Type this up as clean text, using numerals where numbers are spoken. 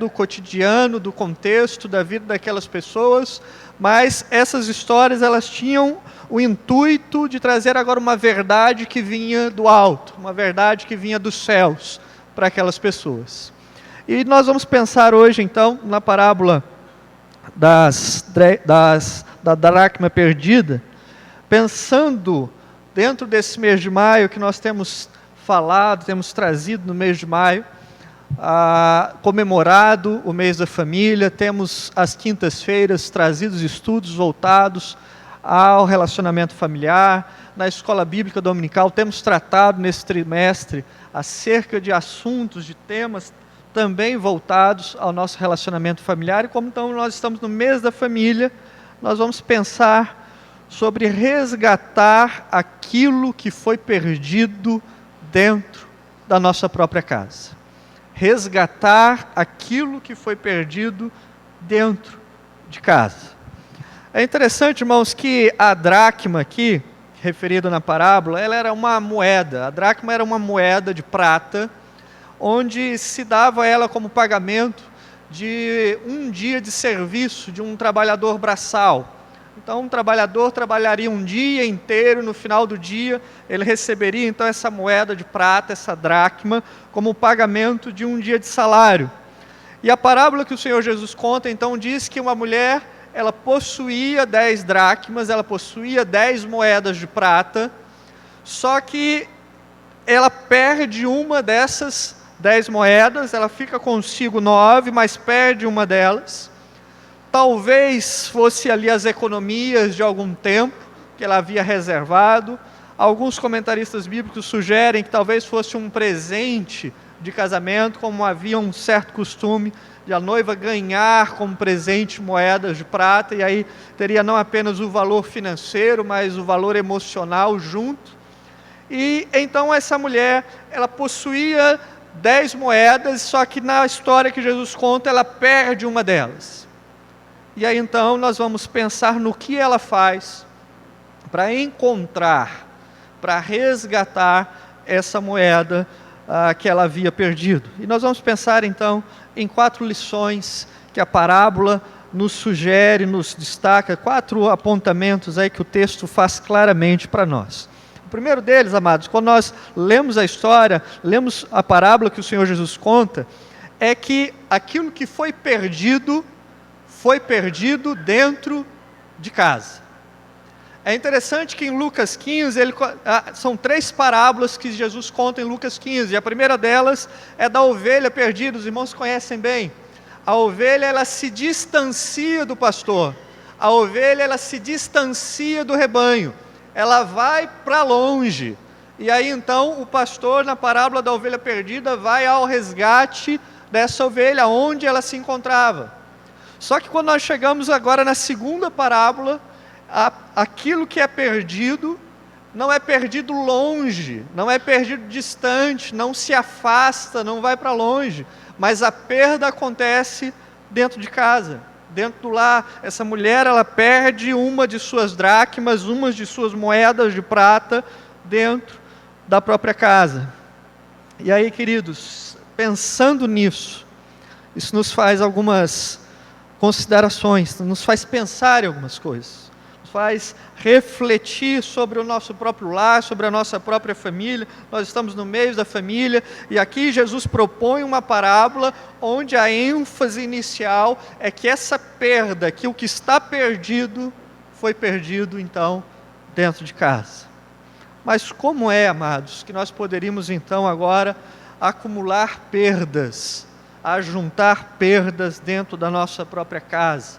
do cotidiano, do contexto, da vida daquelas pessoas, mas essas histórias elas tinham o intuito de trazer agora uma verdade que vinha do alto, uma verdade que vinha dos céus para aquelas pessoas. E nós vamos pensar hoje então na parábola da dracma perdida, pensando dentro desse mês de maio que nós temos falado, temos trazido no mês de maio, comemorado o mês da família, temos as quintas-feiras trazidos estudos voltados ao relacionamento familiar. Na escola bíblica dominical temos tratado nesse trimestre acerca de assuntos, de temas também voltados ao nosso relacionamento familiar. E como então nós estamos no mês da família, nós vamos pensar sobre resgatar aquilo que foi perdido dentro da nossa própria casa. Resgatar aquilo que foi perdido dentro de casa. É interessante, irmãos, que a dracma aqui, referida na parábola, ela era uma moeda. A dracma era uma moeda de prata, onde se dava ela como pagamento de um dia de serviço de um trabalhador braçal. Então, um trabalhador trabalharia um dia inteiro, no final do dia, ele receberia então essa moeda de prata, essa dracma, como pagamento de um dia de salário. E a parábola que o Senhor Jesus conta, então, diz que uma mulher, ela possuía 10 dracmas, ela possuía 10 moedas de prata, só que ela perde uma dessas 10 moedas, ela fica consigo 9, mas perde uma delas. Talvez fosse ali as economias de algum tempo que ela havia reservado. Alguns comentaristas bíblicos sugerem que talvez fosse um presente de casamento, como havia um certo costume de a noiva ganhar como presente moedas de prata, e aí teria não apenas o valor financeiro, mas o valor emocional junto. E então essa mulher, ela possuía 10 moedas, só que na história que Jesus conta, ela perde uma delas. E aí então nós vamos pensar no que ela faz para encontrar, para resgatar essa moeda que ela havia perdido. E nós vamos pensar então em 4 lições que a parábola nos sugere, nos destaca, 4 apontamentos aí que o texto faz claramente para nós. O primeiro deles, amados, quando nós lemos a história, lemos a parábola que o Senhor Jesus conta, é que aquilo que foi perdido dentro de casa. É interessante que em Lucas 15, são 3 parábolas que Jesus conta em Lucas 15, e a primeira delas é da ovelha perdida. Os irmãos conhecem bem. A ovelha, ela se distancia do pastor, a ovelha, ela se distancia do rebanho, ela vai para longe, e aí então o pastor, na parábola da ovelha perdida, vai ao resgate dessa ovelha, onde ela se encontrava. Só que quando nós chegamos agora na segunda parábola, aquilo que é perdido, não é perdido longe, não é perdido distante, não se afasta, não vai para longe, mas a perda acontece dentro de casa, dentro do lar. Essa mulher, ela perde uma de suas dracmas, uma de suas moedas de prata, dentro da própria casa. E aí, queridos, pensando nisso, isso nos faz algumas considerações, nos faz pensar em algumas coisas, nos faz refletir sobre o nosso próprio lar, sobre a nossa própria família. Nós estamos no meio da família, e aqui Jesus propõe uma parábola onde a ênfase inicial é que essa perda, que o que está perdido, foi perdido então dentro de casa. Mas como é, amados, que nós poderíamos então agora acumular perdas, a juntar perdas dentro da nossa própria casa?